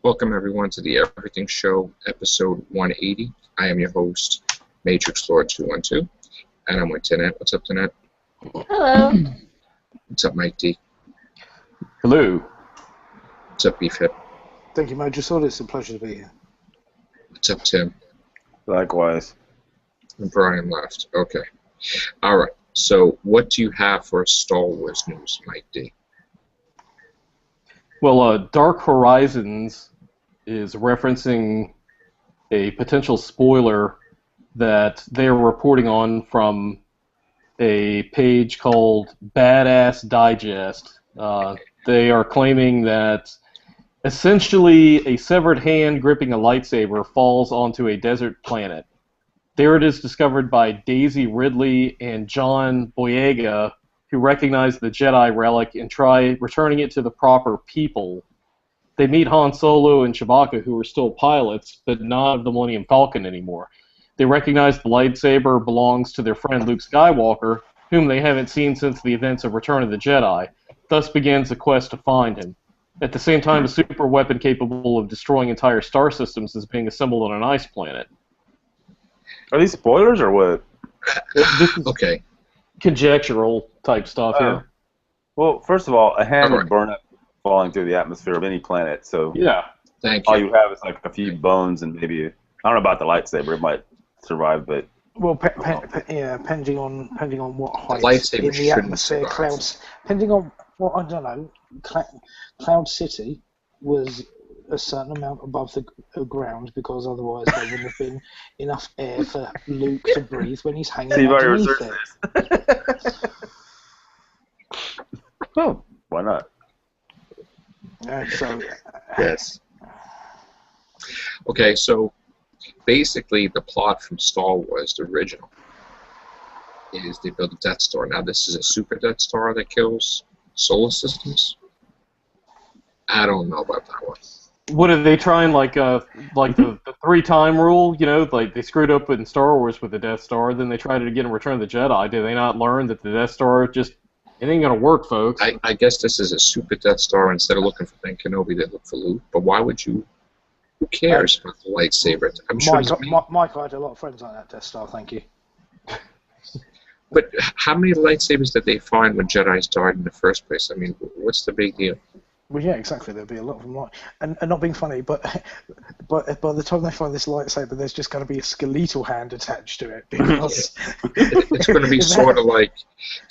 Welcome everyone to the Everything Show, episode 180. I am your host, Matrix Lord 212, and I'm with Tanet. What's up, Tanet? Hello. What's up, Mike D? Hello. What's up, Beefhead? Thank you, Major Sword. It's a pleasure to be here. What's up, Tim? Likewise. And Brian left. Okay. All right. So, what do you have for Star Wars news, Mike D? Well, Dark Horizons is referencing a potential spoiler that they're reporting on from a page called Badass Digest. They are claiming that essentially a severed hand gripping a lightsaber falls onto a desert planet. There it is discovered by Daisy Ridley and John Boyega, who recognize the Jedi relic and try returning it to the proper people. They meet Han Solo and Chewbacca, who are still pilots, but not of the Millennium Falcon anymore. They recognize the lightsaber belongs to their friend Luke Skywalker, whom they haven't seen since the events of Return of the Jedi. Thus begins the quest to find him. At the same time, a super weapon capable of destroying entire star systems is being assembled on an ice planet. Are these spoilers or what? This is Okay. conjectural type stuff here. Well, first of all, a hand would burn up falling through the atmosphere of any planet, so Yeah. Thank all you. you have is like a few bones and maybe I don't know about the lightsaber. It might survive, but Well, depending on what height lightsaber in the shouldn't atmosphere, survive. clouds. Depending on what I don't know, Cloud City was a certain amount above the ground because otherwise there wouldn't have been enough air for Luke to breathe when he's hanging so you've already underneath researched it. this. Oh, why not? So Yes. Okay, so basically the plot from Star Wars, the original, is they build a Death Star. Now this is a super Death Star that kills solar systems. I don't know about that one. What are they trying, like the three-time rule? You know, like they screwed up in Star Wars with the Death Star, then they tried it again in Return of the Jedi. Did they not learn that the Death Star just it ain't gonna work, folks? I guess this is a super Death Star. Instead of looking for Ben Kenobi, they look for Luke. But why would you? Who cares about the lightsaber? I'm sure. Michael had a lot of friends on that Death Star. Thank you. But how many lightsabers did they find when Jedi's died in the first place? I mean, what's the big deal? Well, yeah, exactly. There'll be a lot of them, and not being funny, but by the time they find this lightsaber, there's just going to be a skeletal hand attached to it. Because It's going to be sort of like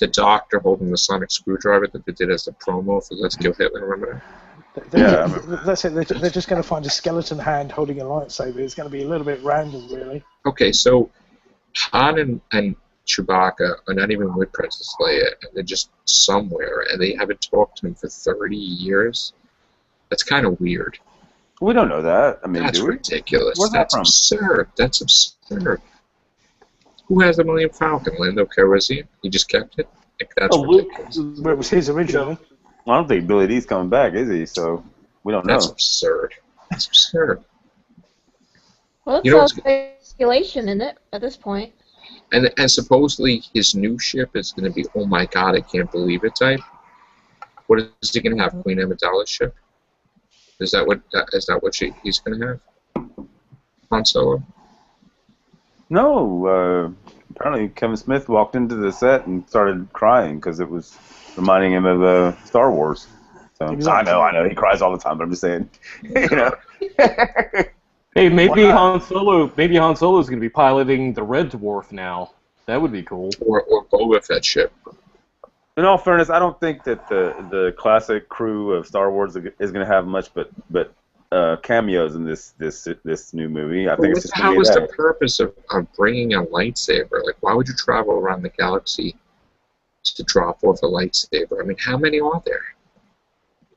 the Doctor holding the sonic screwdriver that they did as the promo for Let's Kill Hitler. Remember that? That's it. They're just going to find a skeleton hand holding a lightsaber. It's going to be a little bit random, really. Okay, so Han and Chewbacca are not even with Princess Leia, and they're just somewhere, and they haven't talked to him for 30 years. That's kind of weird. We don't know that. I mean, That's do we? ridiculous. Where's that That's from? absurd. That's absurd. Who has the Millennium Falcon? Lando Calrissian? He just kept it? Like, that's ridiculous. Well, it was his originally. I don't think Billy D's coming back, is he? So we don't know. That's absurd. That's absurd. Well, it's You know all what's- speculation, isn't it, at this point? And supposedly his new ship is going to be, oh my god, I can't believe it type. What is he going to have? Queen Amidala's ship? Is that what he's going to have? Han Solo? No, apparently Kevin Smith walked into the set and started crying because it was reminding him of Star Wars. So Exactly. I know, he cries all the time, but I'm just saying, you know. Hey, maybe Han Solo. Maybe Han Solo is going to be piloting the Red Dwarf now. That would be cool. Or Boba Fett ship? In all fairness, I don't think that the classic crew of Star Wars is going to have much, but cameos in this new movie. I think it's just How going is to be the that. purpose of bringing a lightsaber? Like, why would you travel around the galaxy to drop off a lightsaber? I mean, how many are there?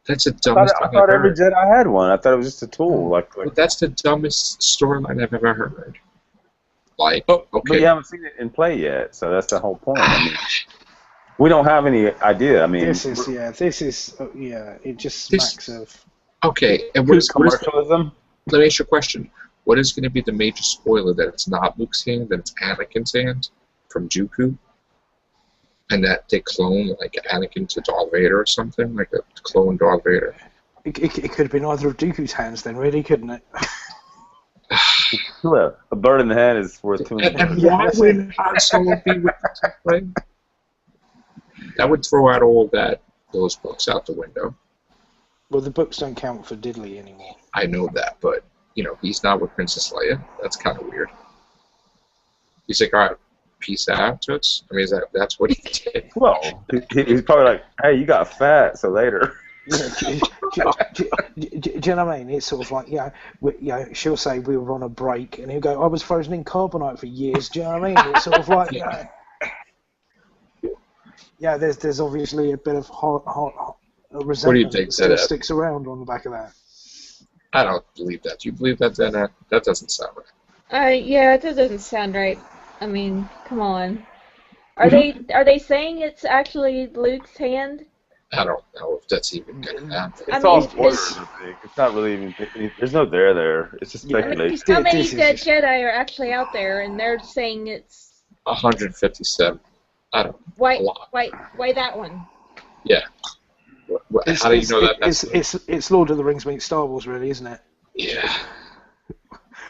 That's the dumbest I thing thought I've every heard. Jedi had one. I thought it was just a tool. Like But that's the dumbest storyline I've ever heard. Like, But okay. you haven't seen it in play yet, so that's the whole point. I mean, we don't have any idea. I mean, This is it just smacks of. Okay, and what is commercialism. let me ask you a question. What is going to be the major spoiler that it's not Luke's hand, that it's Anakin's hand from Dooku? And that they clone like Anakin to Darth Vader or something, like a clone Darth Vader. It could have been either of Dooku's hands then, really, couldn't it? Well, a bird in the hand is worth two in the And bush. Yeah, why that's would Han Solo be with the Tech Ray? That would throw out all those books out the window. Well, the books don't count for diddly anymore. I know that, but he's not with Princess Leia. That's kind of weird. He's like, all right, peace out, Toots. I mean, that's what he did. Well, he's probably like, hey, you got fat, so later. Do you know what I mean? It's sort of like, she'll say we were on a break, and he'll go, I was frozen in carbonite for years. Do you know what I mean? It's sort of like, there's obviously a bit of resentment think, that still Ted? sticks around on the back of that. I don't believe that. Do you believe that, Dana? That doesn't sound right. Yeah, that doesn't sound right. I mean, come on. Are they saying it's actually Luke's hand? I don't know if that's even going to happen. It's I all mean, spoilers, I think. It's not really even. There's no there. It's just speculation. How many This is dead just- Jedi are actually out there, and they're saying it's 157. I don't know. why A lot. why that one? Yeah. How do you know that? It's Lord of the Rings meets Star Wars, really, isn't it? Yeah.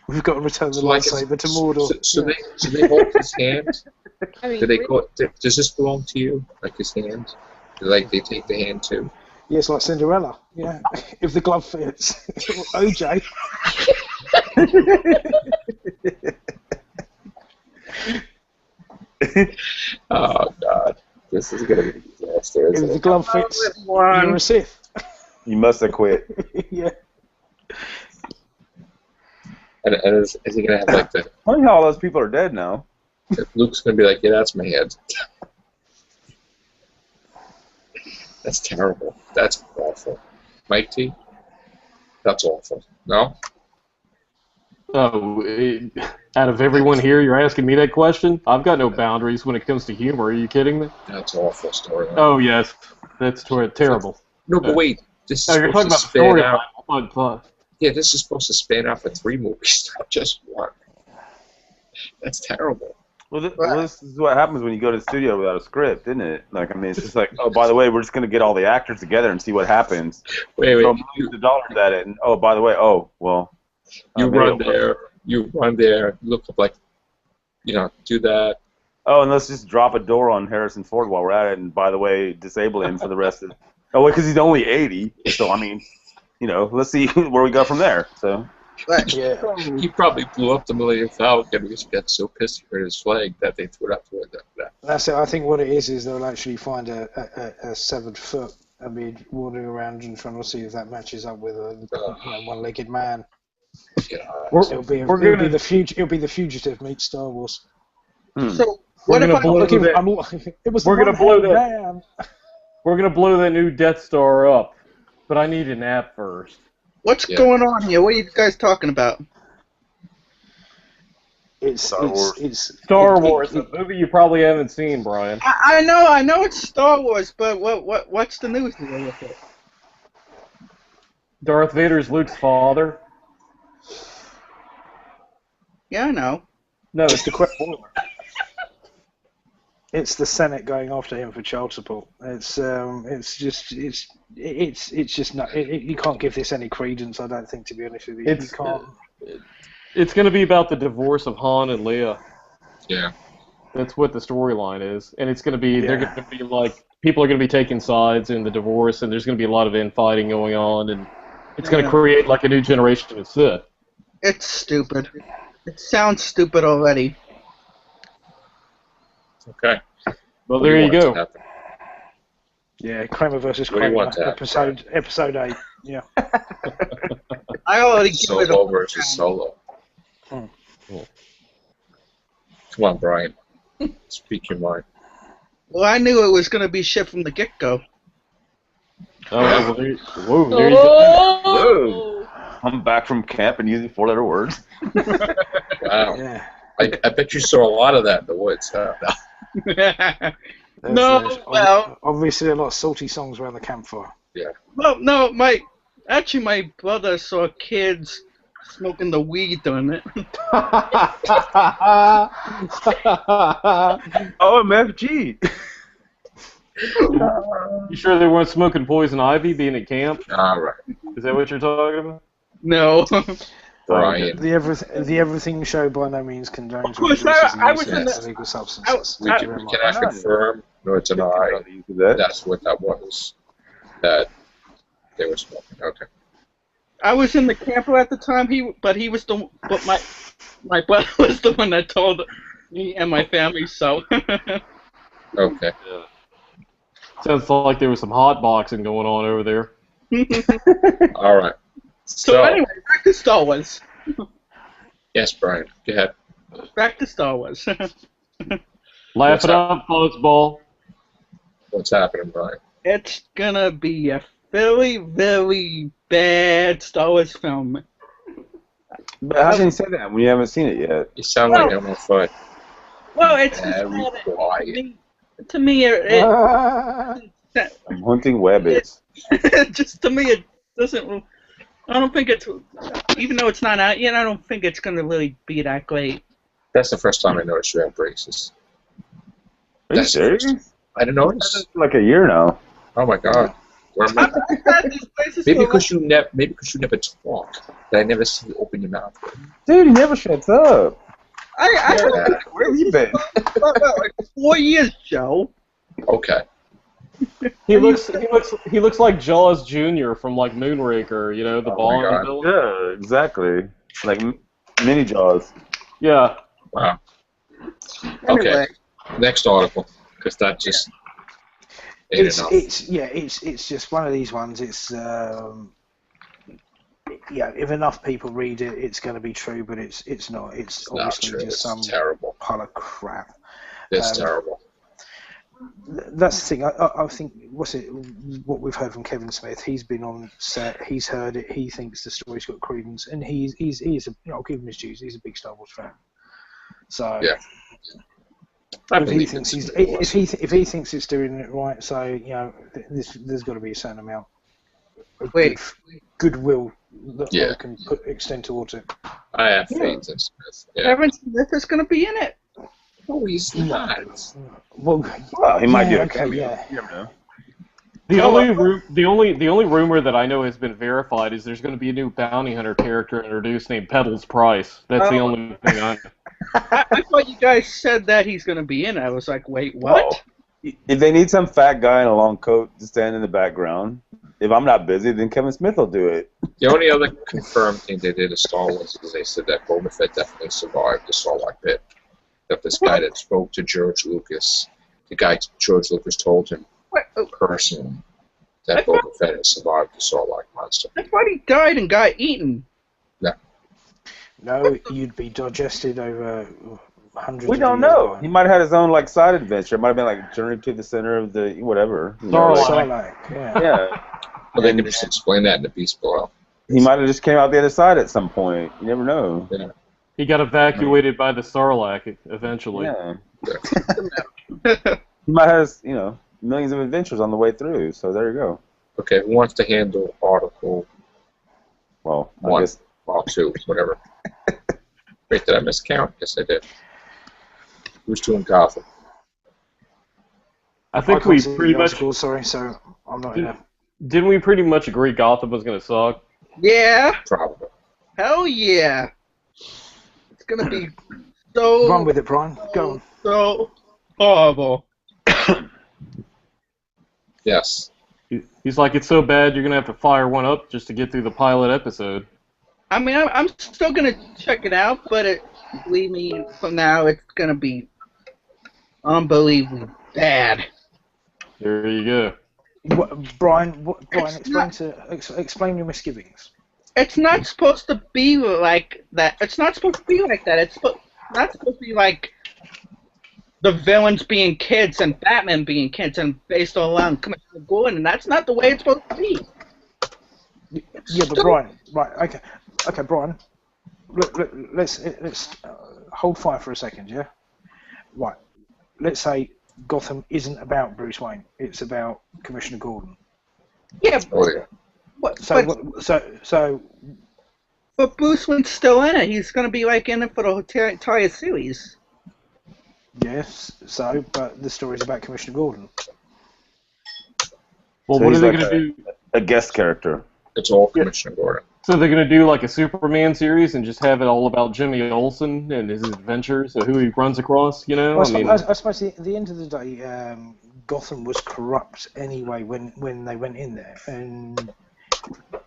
We've got to return the So, like, lightsaber to Mordor. So they hold his hand. I mean, Do they does this belong to you? Like his hand? Like they take the hand too? Yeah, it's like Cinderella. Yeah, if the glove fits. OJ. Oh God, this is gonna be a disaster. If Isn't the it? glove fits, you're a Sith. You must have quit. Yeah. And is he gonna have like the? Funny how all those people are dead now. Luke's gonna be like, yeah, that's my hand. That's terrible. That's awful. Mike T. That's awful. No. Oh, out of everyone here, you're asking me that question? I've got no boundaries when it comes to humor. Are you kidding me? That's awful storyline. Oh, yes. That's terrible. No, but wait. This is Oh, you're supposed supposed talking to about span the out. storyline. Yeah, this is supposed to span out for 3 movies, not just 1. That's terrible. Well, this is what happens when you go to the studio without a script, isn't it? Like, I mean, it's just like, oh, by the way, we're just going to get all the actors together and see what happens. Wait. Throw millions of dollars at it, and oh, by the way, You maybe run it'll there. You run there. Look up like, do that. Oh, and let's just drop a door on Harrison Ford while we're at it, and by the way, disable him for the rest of. Oh, wait, because he's only 80. So I mean, let's see where we go from there. So. Yeah. He probably blew up the Millennium Falcon because he got so pissed he hurt his flag that they threw it out the window. That's it. I think what it is they'll actually find a severed foot and be wandering around and trying to see if that matches up with a one-legged man. It'll be the future. It'll be the fugitive meets Star Wars. So We're what gonna about blow It was We're the gonna blow one-hand that- man. We're going to blow that new Death Star up, but I need a nap first. what's going on here? What are you guys talking about? Star Wars, a movie you probably haven't seen, Brian. I know it's Star Wars, but what's the news deal with it? Darth Vader's Luke's father. Yeah, I know. No, it's the question. It's the Senate going after him for child support. It's just not. You can't give this any credence. I don't think, to be honest with you. You can't. It's going to be about the divorce of Han and Leia. Yeah. That's what the storyline is, and it's going to be. They're going to be like people are going to be taking sides in the divorce, and there's going to be a lot of infighting going on, and it's going to create like a new generation of Sith. It's stupid. It sounds stupid already. Okay. Well, there you go. Yeah, Kramer versus What do you Kramer, want to happen, episode 8. Yeah. I already give it Solo a versus Solo. Hmm. Come on, Brian. Speak your mind. Well, I knew it was going to be shit from the get-go. Oh, well, there you go. Whoa. I'm back from camp and using 4-letter words. Wow. Yeah. I bet you saw a lot of that in the woods. Huh? No, well, obviously a lot of salty songs around the campfire. well, no, my brother saw kids smoking the weed doing it. OMFG. You sure they weren't smoking poison ivy being at camp? All right, Is that what you're talking about? No. Brian. The Everything Show by no means condones Of course, resources I and was use in of the- illegal substances. We, Thank you we very much. cannot confirm nor deny that's what that was. That they were smoking. Okay. I was in the camper at the time. But my brother was the one that told me and my family. So. Okay. Sounds like there was some hot boxing going on over there. All right. So anyway, back to Star Wars. Yes, Brian. Go ahead. Back to Star Wars. Laugh it up, fuzzball. What's happening, Brian? It's gonna be a very, very bad Star Wars film. But how can you say that when you haven't seen it yet? You sound like Elmo Fudd. Well, it's Very quiet. to me, I'm hunting webbits. just to me, it doesn't. I don't think it's, even though it's not out yet, I don't think it's gonna really be that great. That's the first time I noticed you have braces. Are you That's serious? I didn't notice. Like a year now. Oh my God. Where am I? I've had these braces Maybe for because you never talk. That I never see you open your mouth. Dude, he never shuts up. I Where have you been? like 4 years, Joe. Okay. He looks like Jaws Jr. from like Moonraker, you know, the Oh my Bond God. villain. Yeah, exactly. Like mini Jaws. Yeah. Wow. Anyway, Okay. Next article, because that just ain't enough. It's just one of these ones. It's if enough people read it, it's going to be true, but it's not. It's Not obviously true. just It's some terrible. pile of crap. It's terrible. That's the thing. I think what we've heard from Kevin Smith. He's been on set. He's heard it. He thinks the story's got credence, and he's I'll give him his dues. He's a big Star Wars fan. So Yeah. I if he believe thinks it's if he thinks it's doing it right, so there's got to be a certain amount of goodwill that I can extend towards it. I have faith in Smith. Yeah. Kevin Smith is going to be in it. No, he's not. Well, He might do it. okay, yeah. You never know. The only rumor that I know has been verified is there's going to be a new bounty hunter character introduced named Pebbles Price. That's the only thing I know. I thought you guys said that he's going to be in it. I was like, wait, what? If they need some fat guy in a long coat to stand in the background, if I'm not busy, then Kevin Smith will do it. The only other confirmed thing they did at Star Wars is they said that Boba Fett definitely survived the Sarlacc pit. That this guy that spoke to George Lucas, the guy George Lucas told him personally that Boba Fett has survived the Sarlacc monster. I thought he died and got eaten. No, you'd be digested over hundreds. We don't know. He might have had his own like side adventure. It might have been like Journey to the Center of the whatever. Sarlacc, yeah. Yeah. Well, they can just explain that in the Beast Below. He might have just came out the other side at some point. You never know. Yeah. He got evacuated by the Sarlacc eventually. Yeah. He might have, millions of adventures on the way through. So there you go. Okay, who wants to handle Article Well, I 1, guess or 2, whatever? Wait, did I miscount? Yes, I did. Who's doing Gotham? I think we pretty much Sorry, so I'm not here. didn't we pretty much agree Gotham was going to suck. Yeah. Probably. Hell yeah. It's going to be so... Run with it, Brian. Go on. So horrible. Yes. He's like, it's so bad you're going to have to fire one up just to get through the pilot episode. I mean, I'm still going to check it out, but believe me, from now it's going to be unbelievably bad. There you go. Brian, explain your misgivings. It's not supposed to be like that. It's not supposed to be like that. It's not supposed to be like the villains being kids and Batman being kids and based around Commissioner Gordon, and that's not the way it's supposed to be. Yeah, but Brian, right? Okay, Brian. Let's hold fire for a second, yeah. Right. Let's say Gotham isn't about Bruce Wayne. It's about Commissioner Gordon. Yeah. Oh, yeah. But Bruce Wayne's still in it. He's going to be like in it for the entire series. Yes. But the story's about Commissioner Gordon. Well, So what are he's they like going to do? a guest character. It's all Commissioner Gordon. So they're going to do like a Superman series and just have it all about Jimmy Olsen and his adventures, so who he runs across, you know? Well, I mean, I suppose at the end of the day, Gotham was corrupt anyway when they went in there, and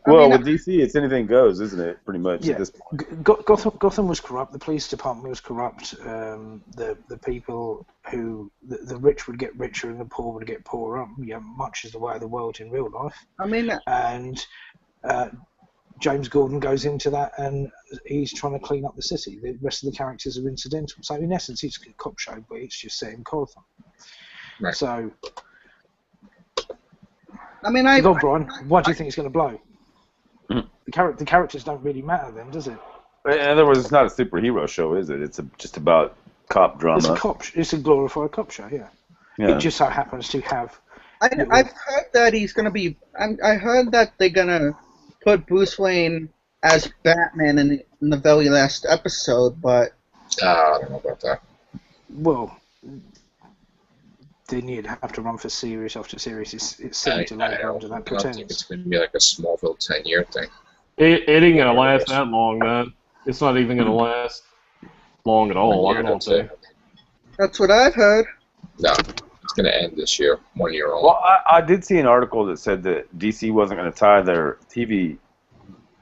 Well, with DC, it's anything goes, isn't it? Pretty much yeah, at this point. Gotham was corrupt. The police department was corrupt. The people the rich would get richer and the poor would get poorer. Yeah, much as the way of the world in real life. I mean, And James Gordon goes into that, and he's trying to clean up the city. The rest of the characters are incidental. So in essence, it's a cop show, but it's just set in Gotham. Right. So, I mean, go on, Brian. Why do you think it's going to blow? The characters don't really matter then, does it? In other words, it's not a superhero show, is it? It's just about cop drama. It's a glorified cop show, yeah. Yeah. It just so happens to have. I've heard that he's gonna be. I heard that they're gonna put Bruce Wayne as Batman in the very last episode, but I don't know about that. Well, then you'd have to run for series after series. It's silly to labour under that I don't think pretense. it's going to be like a Smallville 10-year thing. it ain't going to last that long, man. It's not even going to last long at all, I don't think. that's what I've heard. No, it's going to end this year, 1 year old. Well, I did see an article that said that DC wasn't going to tie their TV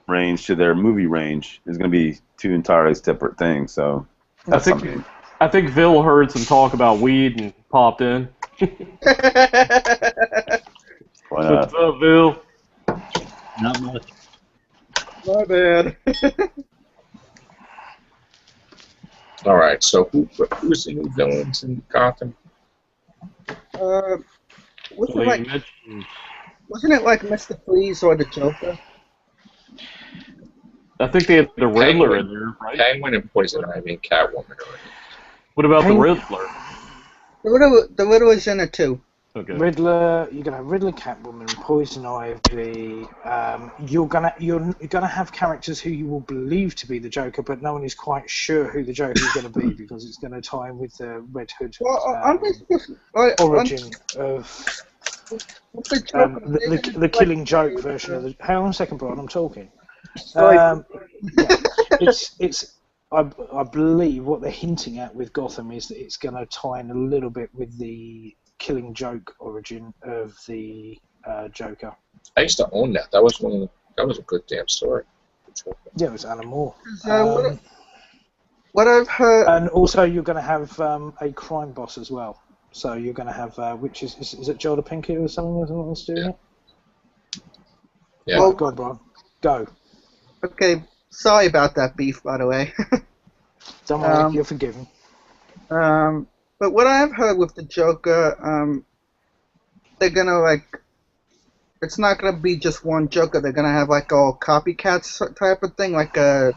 range to their movie range. It's going to be two entirely separate things. So that's something. I think Phil heard some talk about weed and popped in. Why not? What's up, Phil? Not much. My bad. All right, so who's the new villains in Gotham? Wasn't Well, it like you mentioned- Mr. Freeze or the Joker? I think they had the Riddler in there, right? Penguin and Poison Ivy and Catwoman are in it. What about the Penguin- Riddler? The Riddler's in it too. Okay. Riddler, you're gonna have Riddler, Catwoman, Poison Ivy. You're gonna have characters who you will believe to be the Joker, but no one is quite sure who the Joker is going to be because it's going to tie in with the Red Hood origin of the Killing Joke version of the. Hang on a second, Brian. I'm talking. Yeah, I believe what they're hinting at with Gotham is that it's going to tie in a little bit with the Killing Joke origin of the Joker. I used to own that. That was a good damn story. Yeah, it was Alan Moore. What I've heard. And also, you're going to have a crime boss as well. So you're going to have, which is it Jada Pinkett or someone else doing it? Yeah. Well, Go on, Brian. Go. Okay, sorry about that beef, by the way. Don't worry, you're forgiven. But what I've heard with the Joker, they're gonna it's not gonna be just one Joker. They're gonna have like all copycats type of thing, like a.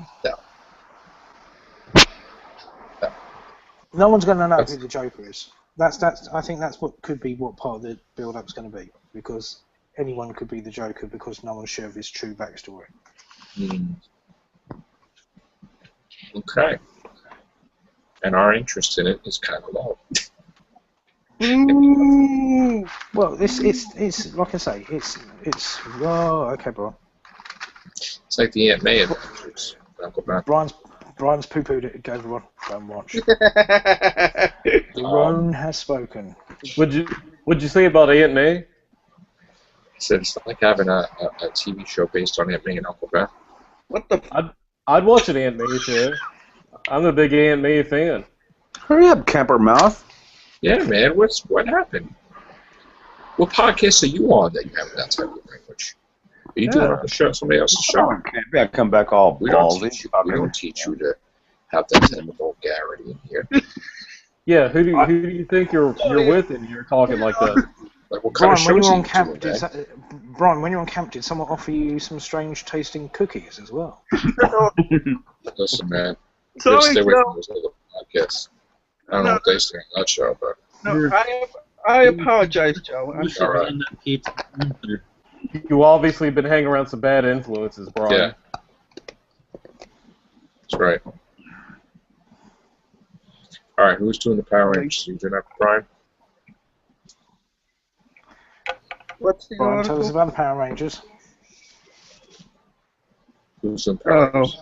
No one's going to know who the Joker is. I think that's what could be what part of the build-up's going to be, because anyone could be the Joker because no one's sure of his true backstory. Okay. And our interest in it is kind of low. Well, it's like I say, it's okay, Brian. It's like the Aunt May Adventures. Uncle Ben. Brian's poo-pooed it. Go, everyone. Don't watch. Ron has spoken. What'd you say about Aunt May? He said it's like having a TV show based on Aunt May and Uncle Ben. What the? I'd watch an Aunt May show. I'm a big Aunt May fan. Hurry up, camper mouth. Yeah, man. What happened? What podcast are you on that you have that type of language? Are you doing a show, somebody else's show? I come back all We don't ballsy. teach you to have that type of vulgarity in here. Yeah, who do you think you're with and you're talking like that? Like what kind Brian, of when shows you're are on you camp, doing, man? Brian, when you're on camp, did someone offer you some strange tasting cookies as well? Listen, man. Sorry, Stay away Joe. from those other podcasts. I don't know what they say on that show, but No, I apologize, Joe. I'm You sorry. should Alright. end up Pete's Gunther. You obviously been hanging around some bad influences, Brian. yeah. That's right. All right, who's doing the Power Rangers? You doing that, Brian? What's the Brian, tell us article? about the Power Rangers. Who's in Paris?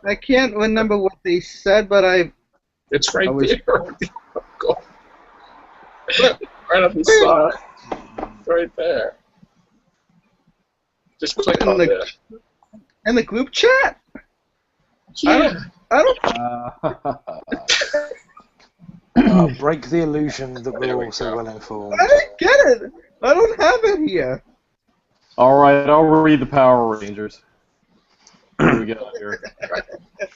I can't remember what they said, but It's right I was- there. Go. Right on the side. Right there. Just click in on it. the group chat. Yeah. I don't. Break the illusion that There we're we all so go. well informed. I didn't get it. I don't have it here. All right, I'll read the Power Rangers. Here we go. Here.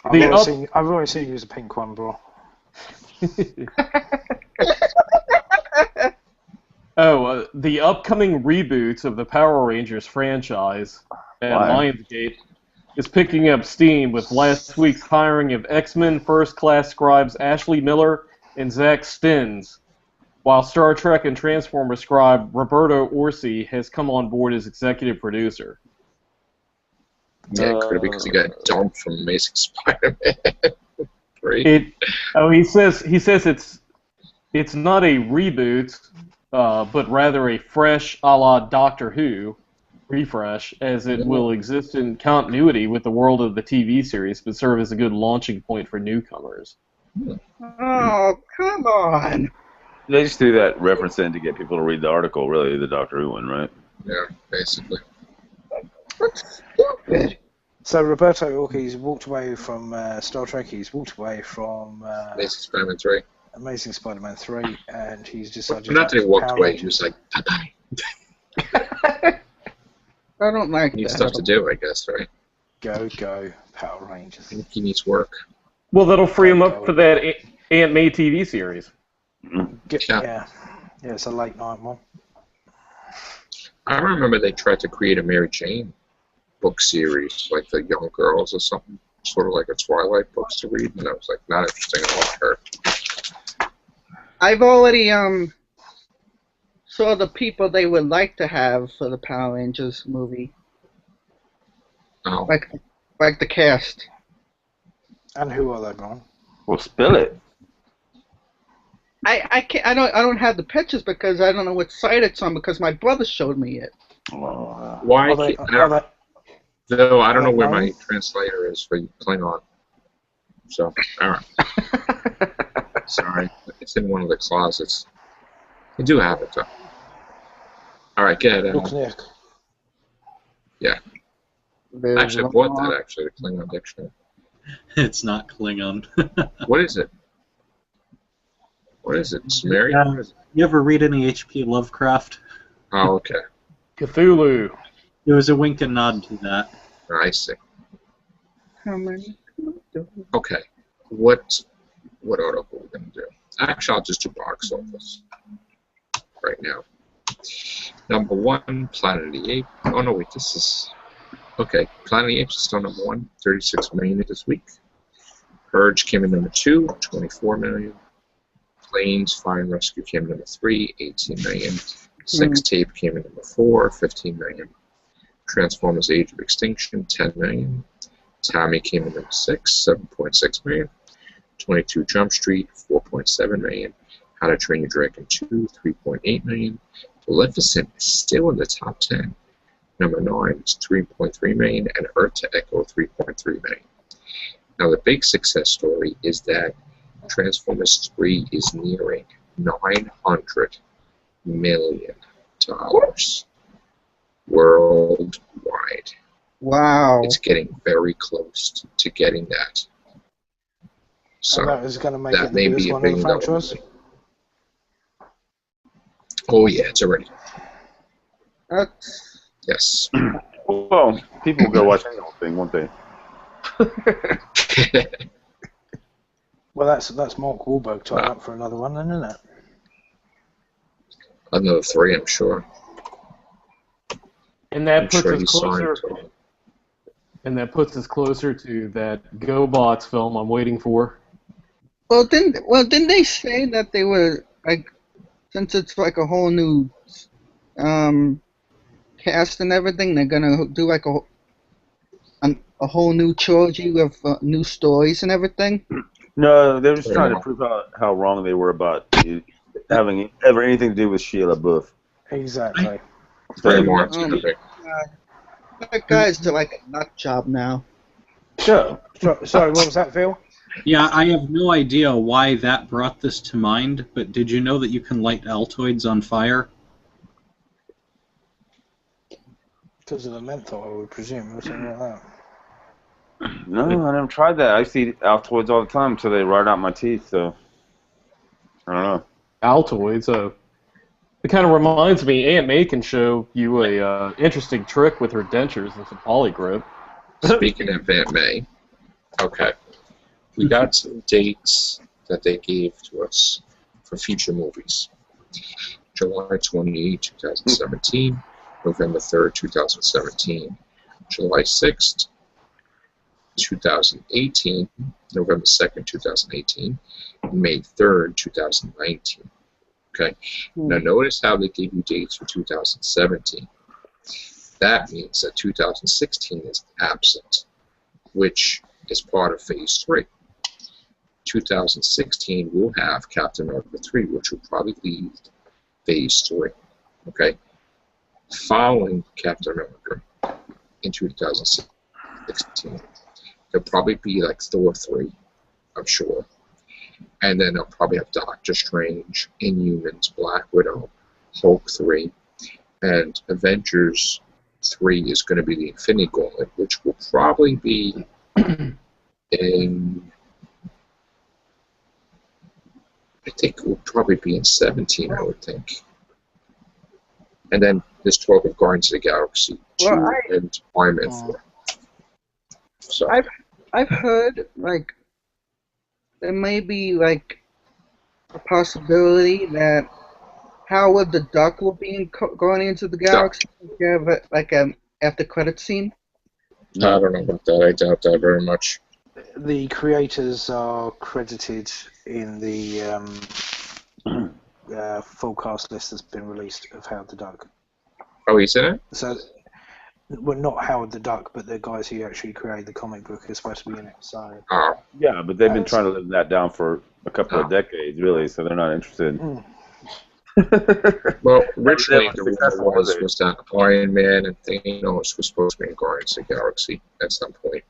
I've always seen you as a pink one, bro. The upcoming reboots of the Power Rangers franchise at Why? Lionsgate is picking up steam with last week's hiring of X-Men first-class scribes Ashley Miller and Zach Stins, while Star Trek and Transformers scribe Roberto Orsi has come on board as executive producer. Yeah, it could be because he got dumped from Amazing Spider-Man 3. He says it's not a reboot, but rather a fresh, a la Doctor Who refresh, as it will exist in continuity with the world of the TV series, but serve as a good launching point for newcomers. Oh, come on. They just threw that reference in to get people to read the article, really, the Doctor Who one, right? Yeah, basically. That's stupid. So Roberto Orci's walked away from Star Trek. He's walked away from Amazing Spider-Man 3. Amazing Spider-Man 3, and he's decided. Not that he walked Power away, Rangers. he was like, bye-bye. I don't like He needs that. stuff to do, I guess, right? Go, Power Rangers. I think he needs work. Well, that'll free him up for that Aunt May TV series. Yeah, it's a late night one. I remember they tried to create a Mary Jane book series, like the Young Girls or something, sort of like a Twilight books to read, and I was like, not interesting at all. Her. I've already saw the people they would like to have for the Power Rangers movie, Oh, like the cast. And who are they, Brian? Well, spill it. I can't. I don't have the pictures because I don't know what site it's on because my brother showed me it. Oh, why? Are they, Though I don't know are they where my known? translator is for Klingon. So, all right. Sorry, it's in one of the closets. I do have it though. All right, get it. Look, Nick. Yeah, There's actually, I bought that actually, the Klingon dictionary. It's not Klingon. What is it? What is it? Sumerian? Yeah. What is it? You ever read any H.P. Lovecraft? Oh, okay. Cthulhu. There was a wink and nod to that. I see. How many? Okay. What article are we gonna do? Actually, I'll just do box office right now. Number 1, Planet of the Apes. Oh no, wait, this is okay. Planet of the Apes is still number 1, 36 million this week. Purge came in number 2, 24 million. Planes, Fire and Rescue came in number 3, 18 million. Sex Tape came in number 4, 15 million. Transformers: Age of Extinction, 10 million. Tommy came in number 6, 7.6 million. 22 Jump Street, 4.7 million. How to Train Your Dragon 2, 3.8 million. Maleficent is still in the top 10. Number 9 is 3.3 million, and Earth to Echo, 3.3 million. Now the big success story is that Transformers 3 is nearing $900 million worldwide. Wow. It's getting very close to getting that. So And that is going to make that it the may biggest be a one in the billion-dollar franchise. movie. Oh yeah, it's already. That's Yes. well, people will go watch any old thing, won't they? Well, that's Mark Wahlberg tied up for another one, then, isn't it? Another 3, I'm sure. And that I'm puts sure us he's closer. signed to it. And that puts us closer to that GoBots film I'm waiting for. well. Didn't they say that they were like, since it's like a whole new cast and everything, they're gonna do like a whole new trilogy with new stories and everything. No, they were just Very trying to well. prove how wrong they were about the having ever anything to do with Sheila Buff. Exactly. Very more specific. That guy's to like a nut job now. Sure. Sorry, what was that, Phil? Yeah, I have no idea why that brought this to mind, but did you know that you can light Altoids on fire? Because of the menthol, I would presume, or something like that. No, I never tried that. I see Altoids all the time until they rot out my teeth. So I don't know. Altoids. It kind of reminds me, Aunt May can show you a interesting trick with her dentures and some polygrip. Speaking of Aunt May, okay, we got some dates that they gave to us for future movies. July 28, 2017, November 3rd, 2017, July 6th, 2018, November 2nd, 2018, and May 3rd, 2019. Okay. Now notice how they gave you dates for 2017. That means that 2016 is absent, which is part of Phase 3. 2016 will have Captain America 3, which will probably lead Phase 3. Okay. Following Captain America in 2016, there'll probably be like Thor 3, I'm sure. And then they'll probably have Doctor Strange, Inhumans, Black Widow, Hulk 3, and Avengers 3 is going to be the Infinity Gauntlet, which will probably be in, I think it will probably be in 17, I would think. And then there's 12 of Guardians of the Galaxy 2 and Iron Man 4. So I've heard like there may be like a possibility that Howard the Duck will be in Guardians into the Galaxy. You have like a after credit scene. I don't know about that. I doubt that very much. The creators are credited in the full cast list that's been released of Howard the Duck. Oh, he's in it? So, well, not Howard the Duck, but the guys who actually created the comic book are supposed to be in it. So. Oh. Yeah, but they've been trying to live that down for a couple of decades, really, so they're not interested. Well, originally the rumor was that Iron Man and Thanos were supposed to be in Guardians of the Galaxy at some point.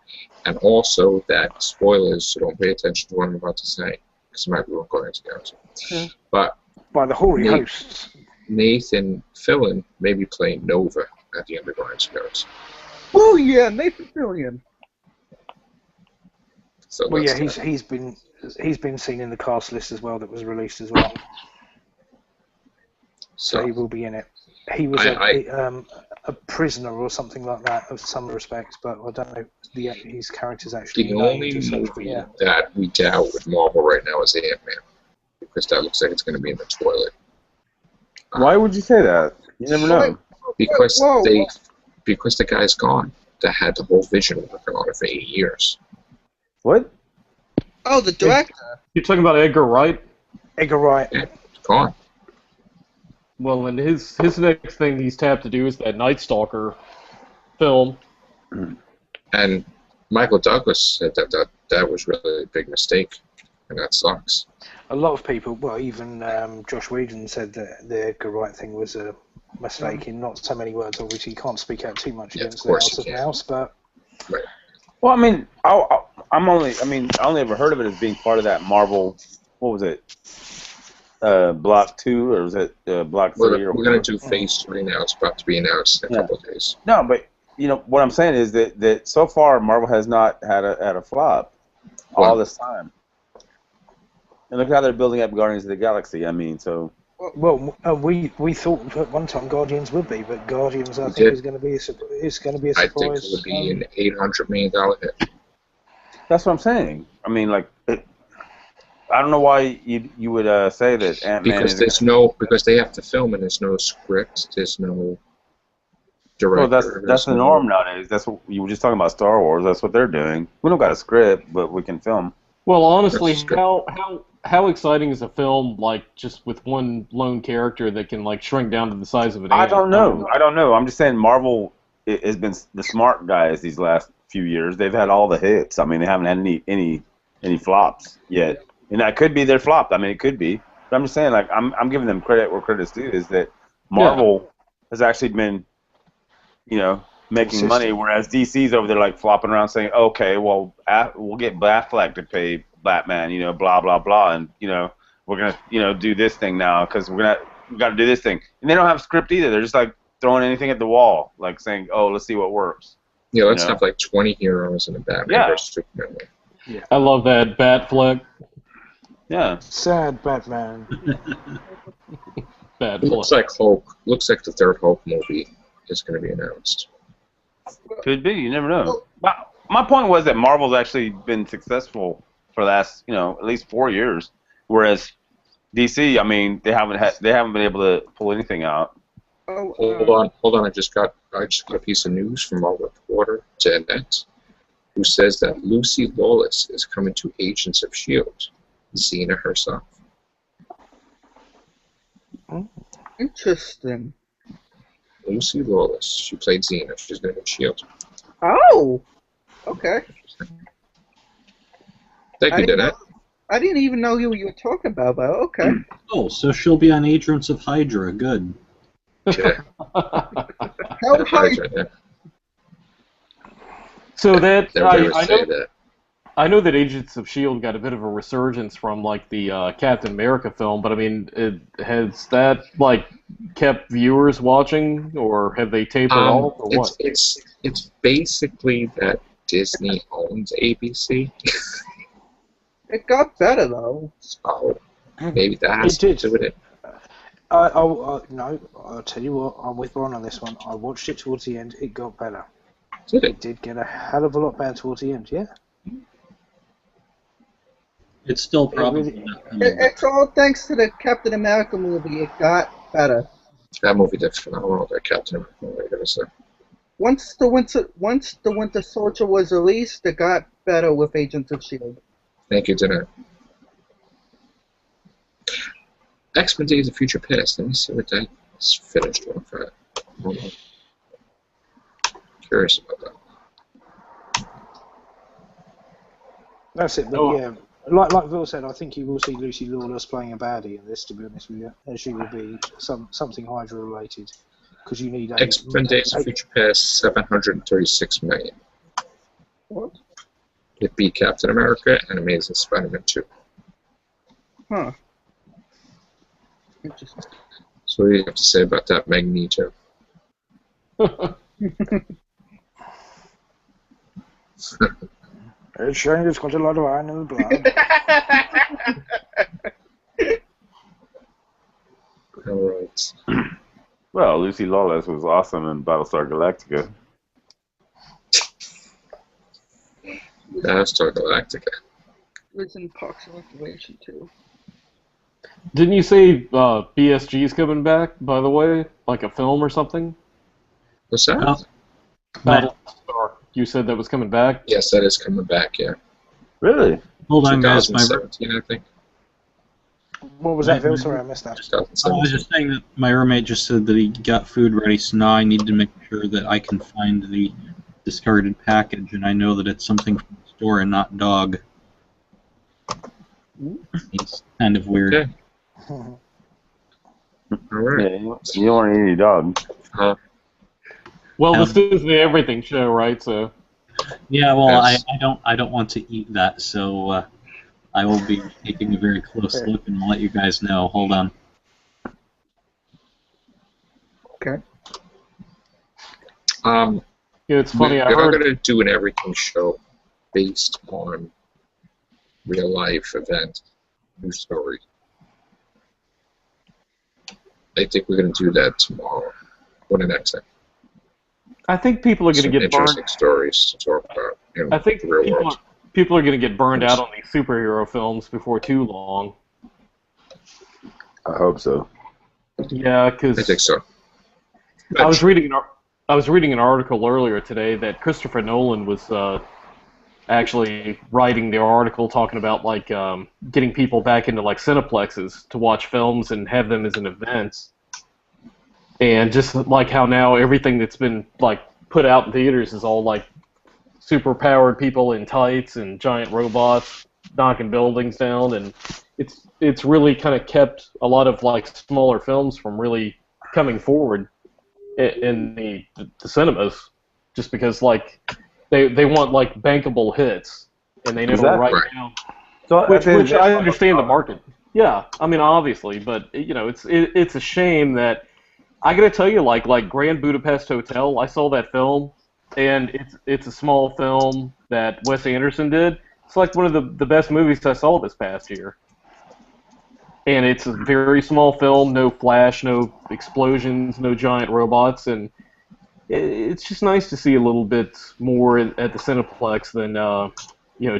And also that, spoilers, so don't pay attention to what I'm about to say, because it might ruin Guardians of the Galaxy. Okay. But by the hoary hosts. Nathan Fillion may be playing Nova at the end of Guardians of the Galaxy. Oh yeah, Nathan Fillion. So well, yeah, he's been seen in the cast list as well that was released as well. So he will be in it. He was a prisoner or something like that of some respects, but I don't know his character's actually. The only movie that we doubt with Marvel right now is Ant-Man, because that looks like it's going to be in the toilet. Why would you say that? You never know. Because the guy's gone. That had the whole vision working on it for 8 years. What? Oh, the director. You're talking about Edgar Wright? Edgar Wright. Yeah, gone. Well, and his next thing he's tapped to do is that Night Stalker film. And Michael Douglas said that was really a big mistake, and that sucks. A lot of people, well, even Josh Whedon said that the Edgar Wright thing was a mistake in not so many words. Obviously, you can't speak out too much against the House of Mouse, but. Right. Well, I mean, I only ever heard of it as being part of that Marvel. What was it? Block 2, or was it Block 3? We're going to do Phase 3 now. It's about to be announced in a couple of days. No, but you know what I'm saying is that so far Marvel has not had a flop all this time. And look how they're building up Guardians of the Galaxy. I mean, so. Well, we thought at one time Guardians would be, but Guardians I think is going to be a surprise. I think it would be an $800 million hit. That's what I'm saying. I mean, like, I don't know why you would say that Ant-Man because they have to film and there's no script, there's no director. Well, that's the norm nowadays. That's what you were just talking about Star Wars. That's what they're doing. We don't got a script, but we can film. Well, honestly, how exciting is a film like just with one lone character that can like shrink down to the size of an ant? I don't know. I'm just saying Marvel has been the smart guys these last few years. They've had all the hits. I mean, they haven't had any flops yet. And that could be their flop. I mean, it could be. But I'm just saying, like, I'm giving them credit where credit's due. Is that Marvel has actually been, making money, whereas DC's over there like flopping around saying, okay, well, we'll get Batfleck to pay Batman, blah blah blah, and we're gonna do this thing now because we got to do this thing, and they don't have a script either. They're just like throwing anything at the wall, like saying, oh, let's see what works. Yeah, let's have like 20 heroes in a Batman versus Superman. Yeah. I love that Batfleck. Yeah. Sad Batman. Batfleck. Looks like Hulk. Looks like the third Hulk movie is going to be announced. Could be. You never know. My point was that Marvel's actually been successful for the last, at least 4 years, whereas DC, I mean, they haven't been able to pull anything out. Hold on. I just got a piece of news from our reporter Jeanette, who says that Lucy Lawless is coming to Agents of S.H.I.E.L.D. Xena herself. Interesting. Lucy Lawless. She played Xena. She's going to be S.H.I.E.L.D. Oh, okay. Thank you, Jeanette. I didn't even know who you were talking about, but okay. Oh, so she'll be on Agents of Hydra. Good. Yeah. How high? So that I know that Agents of S.H.I.E.L.D. got a bit of a resurgence from like the Captain America film, but I mean, has that like kept viewers watching, or have they tapered off, or what? It's basically that Disney owns ABC. It got better though. So maybe that has to do with it. No, I'll tell you what, I'm with Ron on this one. I watched it towards the end, it got better. Did it? It did get a hell of a lot better towards the end, yeah. It's still probably It's all thanks to the Captain America movie. It got better. That movie did phenomenal, that Captain America, I gotta say. Once the Winter Soldier was released, it got better with Agents of S.H.I.E.L.D. Thank you, Jeanette. X-Men Days of Future Past. Let me see what that is finished off at. Hold on. Curious about that. That's it, but yeah, like Bill said, I think you will see Lucy Lawless playing a baddie in this, to be honest with you, and she will be something Hydra related, because you need X-Men Days of Future Past, 736 million. What? It beat Captain America and Amazing Spider-Man 2. Huh. Interesting. So what do you have to say about that, Magneto? It's showing it's got a lot of iron in the blood. Alright. Well, Lucy Lawless was awesome in Battlestar Galactica. Battlestar Galactica. It was in Parks and Recreation too. Didn't you say BSG's coming back, by the way? Like a film or something? What's that? Battlestar. You said that was coming back? Yes, that is coming back, yeah. Really? Hold on, guys. 2017, I think. What was that, Phil? Sorry, I missed that. I was just saying that my roommate just said that he got food ready, so now I need to make sure that I can find the discarded package, and I know that it's something from the store and not dog. It's kind of weird. Okay. Alright. Yeah, you don't want to eat any dog. Well, this is the everything show, right? So. Yeah, well, Yes. I don't want to eat that, so I will be taking a very close look, and I'll let you guys know. Hold on. Okay. Yeah, it's funny. I We're heard. going to do an everything show based on real life event, news story. I think we're going to do that tomorrow or the next time. I think people are going Some to get burned. interesting stories to talk about. I think the real world. people are going to get burned out on these superhero films before too long. I hope so. Yeah, because I think so. I was reading an article earlier today that Christopher Nolan was actually writing the article talking about like getting people back into like cineplexes to watch films and have them as an event. And just like how now everything that's been like put out in theaters is all like super powered people in tights and giant robots knocking buildings down, and it's really kind of kept a lot of like smaller films from really coming forward in the cinemas, just because like they want like bankable hits, and they know Exactly. right now. So Which I understand the market. Yeah, I mean obviously, but it's a shame that I gotta tell you like Grand Budapest Hotel. I saw that film, and it's a small film that Wes Anderson did. It's like one of the best movies I saw this past year. And it's a very small film, no flash, no explosions, no giant robots, and it's just nice to see a little bit more at the Cineplex than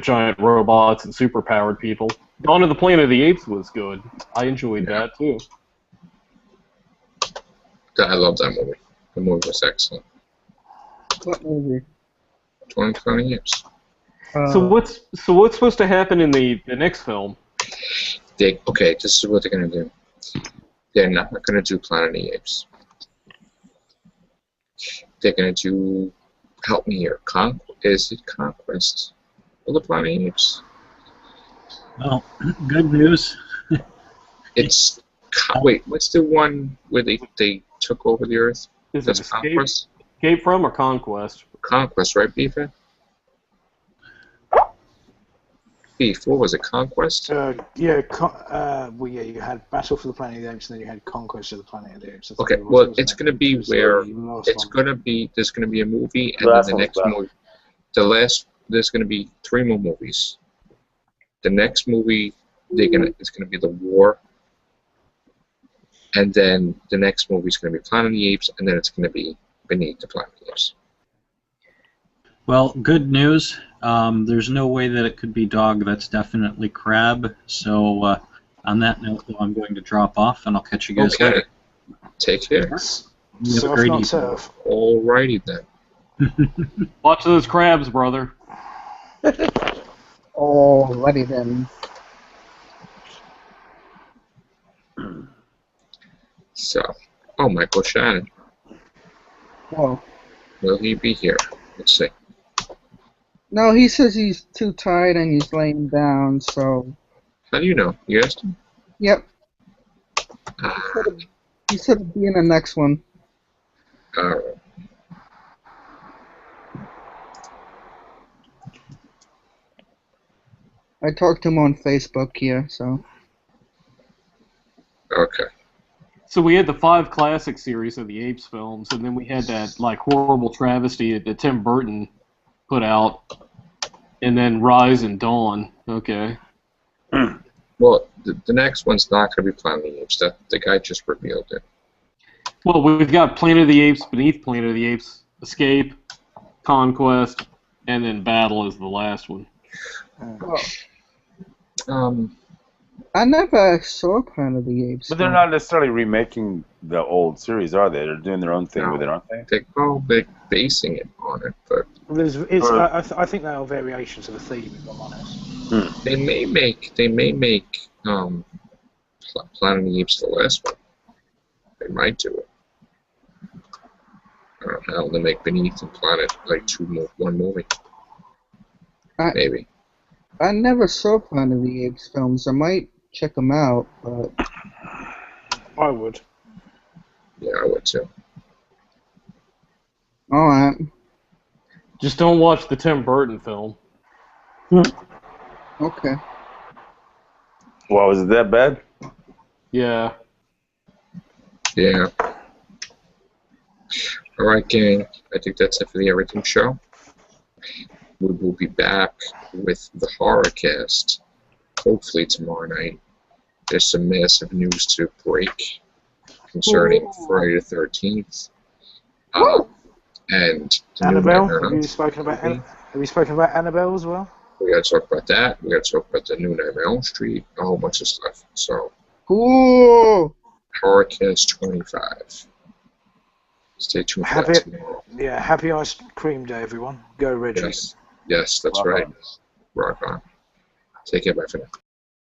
giant robots and superpowered people. Dawn of the Planet of the Apes was good. I enjoyed that too. I love that movie. The movie was excellent. What movie? 20 Apes. So what's supposed to happen in the next film? Okay, this is what they're gonna do. They're not gonna do Planet of the Apes. They're gonna do. Help me here. Is it Conquest of the Planet of the Apes? Well, good news. It's wait. What's the one where they took over the Earth? Is That's it Escape? Conquest. Escape from or Conquest? Conquest, right, Beefhead? Beef. What was it? Conquest. well, yeah, you had Battle for the Planet of the Apes, and then you had Conquest of the Planet of the Apes. I think Okay. it was, Well, wasn't it's it? gonna be It was where the last it's one. gonna be. There's gonna be a movie, and Last then the one's next back. movie. There's gonna be 3 more movies. The next movie, it's gonna be the War, and then the next movie is gonna be Planet of the Apes, and then it's gonna be Beneath the Planet of the Apes. Well, good news. There's no way that it could be dog. That's definitely crab. So on that note, though, I'm going to drop off, and I'll catch you guys Okay. later. Take care. You have a Surf, great not evening. surf. Alrighty then. Watch those crabs, brother. Alrighty then. So, Michael Shannon. Whoa. Will he be here? Let's see. No, he says he's too tired and he's laying down, so... How do you know? You asked him? Yep. Ah, He said he'd be in the next one. alright. I talked to him on Facebook here, so... Okay. So we had the 5 classic series of the Apes films, and then we had that like horrible travesty that Tim Burton put out, and then Rise and Dawn. Okay. Well, the next one's not going to be Planet of the Apes. The guy just revealed it. Well, we've got Planet of the Apes, Beneath Planet of the Apes, Escape, Conquest, and then Battle is the last one. Well, I never saw Planet of the Apes. But they're not necessarily remaking the old series, are they? They're doing their own thing No. with it, aren't they? They're basing it on it, but I think they are variations of the theme, if I'm honest. they may make Planet of the Apes the last one. They might do it. I don't know how they make Beneath and Planet like one movie. Maybe. I never saw Planet of the Apes films. I might check them out, but... I would. Yeah, I would too. Alright. Just don't watch the Tim Burton film. Okay. Well, was it that bad? Yeah. Yeah. Alright, gang. I think that's it for the Everything Show. We will be back with the horror cast hopefully tomorrow night. There's some massive news to break concerning Friday the 13th. And the new Annabelle, Nightmare on have you spoken about Annabelle as well? We gotta talk about that. We gotta talk about the new Nightmare on Elm Street, a whole bunch of stuff. So, Ooh! Horrorcast 25. Stay tuned for that tomorrow. Yeah, happy ice cream day, everyone. Go Reggie. Yes, that's Rock right. on. Rock on. Take care, bye for now.